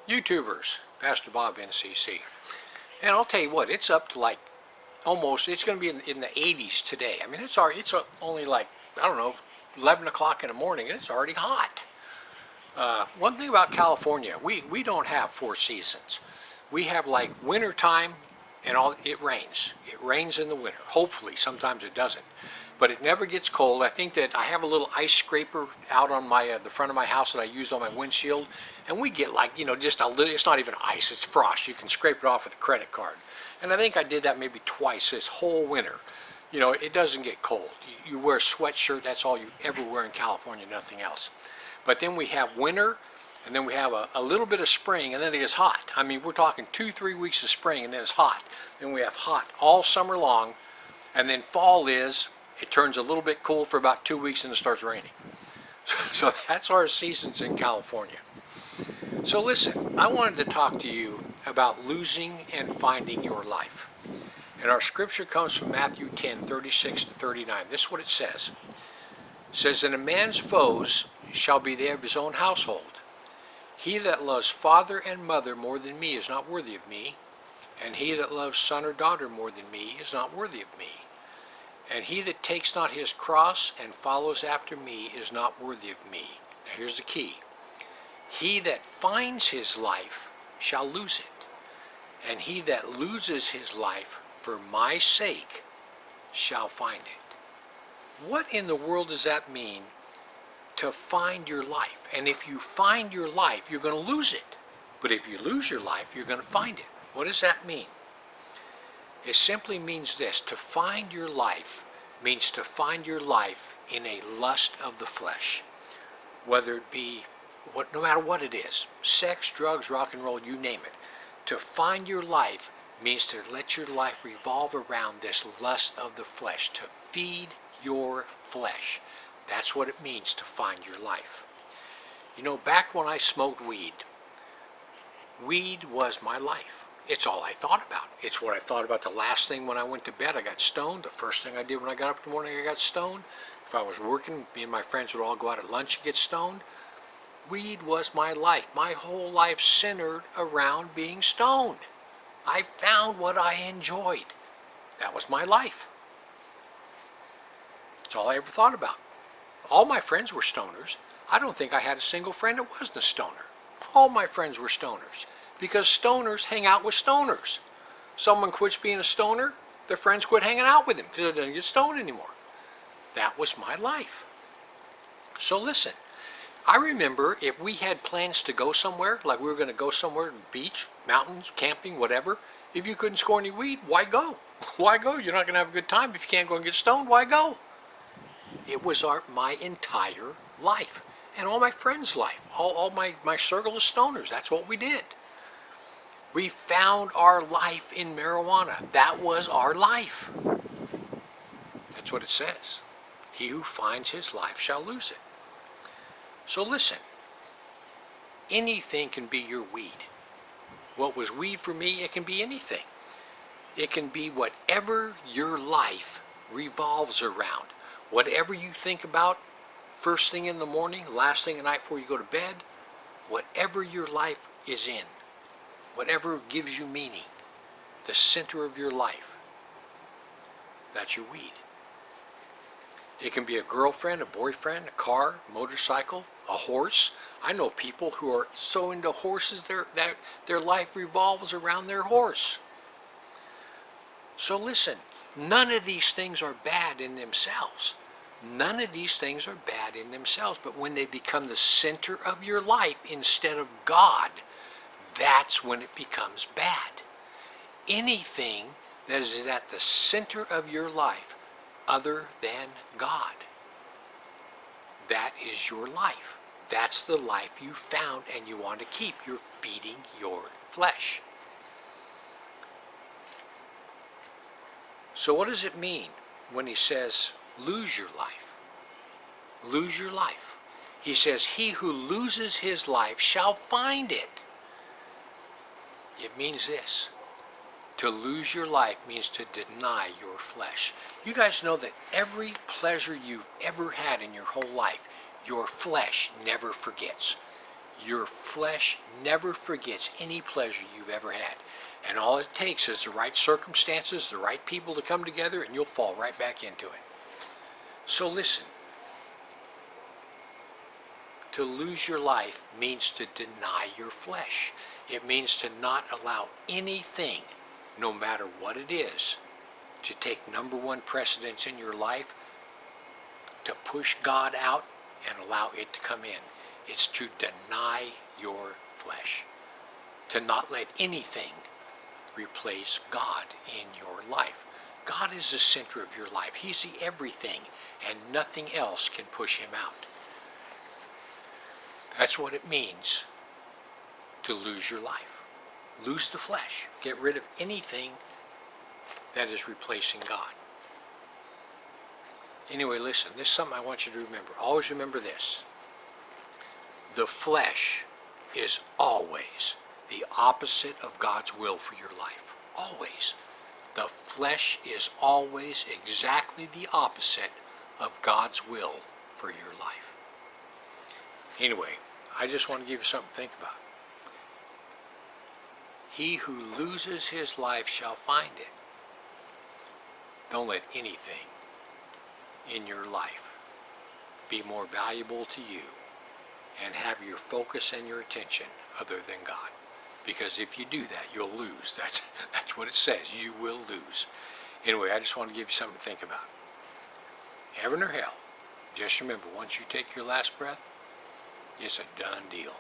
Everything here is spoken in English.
YouTubers, Pastor Bob NCC. And I'll tell you what, it's up to like almost, it's going to be in the 80s today. I mean, it's only like, I don't know, 11 o'clock in the morning and it's already hot. One thing about California, we don't have 4 seasons. We have like winter time and it rains. It rains in the winter. Hopefully, sometimes it doesn't. But it never gets cold. I think that I have a little ice scraper out on my the front of my house that I use on my windshield, and we get like, just a little, it's not even ice, it's frost. You can scrape it off with a credit card. And I think I did that maybe twice this whole winter. It doesn't get cold. You wear a sweatshirt, that's all you ever wear in California, nothing else. But then we have winter, and then we have a little bit of spring, and then it gets hot. I mean, we're talking 2-3 weeks of spring, and then it's hot. Then we have hot all summer long, and then fall it turns a little bit cool for about 2 weeks, and it starts raining. So that's our seasons in California. So listen, I wanted to talk to you about losing and finding your life. And our scripture comes from Matthew 10:36-39. This is what it says. It says, "And a man's foes shall be they of his own household. He that loves father and mother more than me is not worthy of me, and he that loves son or daughter more than me is not worthy of me. And he that takes not his cross and follows after me is not worthy of me." Now here's the key. "He that finds his life shall lose it, and he that loses his life for my sake shall find it." What in the world does that mean, to find your life? And if you find your life, you're going to lose it. But if you lose your life, you're going to find it. What does that mean? It simply means this: to find your life means to find your life in a lust of the flesh, whether it be no matter what it is, sex, drugs, rock and roll, you name it. To find your life means to let your life revolve around this lust of the flesh, to feed your flesh. That's what it means to find your life. Back when I smoked weed was my life. It's all I thought about. It's what I thought about the last thing when I went to bed. I got stoned. The first thing I did when I got up in the morning, I got stoned. If I was working, me and my friends would all go out at lunch and get stoned. Weed was my life. My whole life centered around being stoned. I found what I enjoyed. That was my life. That's all I ever thought about. All my friends were stoners. I don't think I had a single friend that wasn't a stoner. All my friends were stoners, because stoners hang out with stoners. Someone quits being a stoner, their friends quit hanging out with him because they don't get stoned anymore. That was my life. So listen, I remember if we had plans to go somewhere, like we were going to go somewhere, beach, mountains, camping, whatever, if you couldn't score any weed, why go? Why go? You're not going to have a good time. If you can't go and get stoned, why go? It was my entire life, and all my friends' life, all my circle of stoners. That's what we did. We found our life in marijuana. That was our life. That's what it says. He who finds his life shall lose it. So listen, anything can be your weed. What was weed for me, it can be anything. It can be whatever your life revolves around. Whatever you think about first thing in the morning, last thing at night before you go to bed, whatever your life is in, whatever gives you meaning, the center of your life, that's your weed. It can be a girlfriend, a boyfriend, a car, motorcycle, a horse. I know people who are so into horses their life revolves around their horse. So listen, none of these things are bad in themselves. None of these things are bad in themselves, but when they become the center of your life instead of God, that's when it becomes bad. Anything that is at the center of your life other than God, that is your life. That's the life you found and you want to keep. You're feeding your flesh. So what does it mean when he says, lose your life? Lose your life. He says, he who loses his life shall find it. It means this. To lose your life means to deny your flesh. You guys know that every pleasure you've ever had in your whole life, your flesh never forgets. Your flesh never forgets any pleasure you've ever had. And all it takes is the right circumstances, the right people to come together, and you'll fall right back into it. So listen, to lose your life means to deny your flesh. It means to not allow anything, no matter what it is, to take number one precedence in your life, to push God out and allow it to come in. It's to deny your flesh. To not let anything replace God in your life. God is the center of your life. He's the everything, and nothing else can push him out. That's what it means to lose your life. Lose the flesh. Get rid of anything that is replacing God. Anyway, listen, this is something I want you to remember. Always remember this. The flesh is always the opposite of God's will for your life. Always. The flesh is always exactly the opposite of God's will for your life. Anyway, I just want to give you something to think about. He who loses his life shall find it. Don't let anything in your life be more valuable to you and have your focus and your attention other than God. Because if you do that, you'll lose. That's what it says. You will lose. Anyway, I just want to give you something to think about. Heaven or hell, just remember, once you take your last breath, it's a done deal.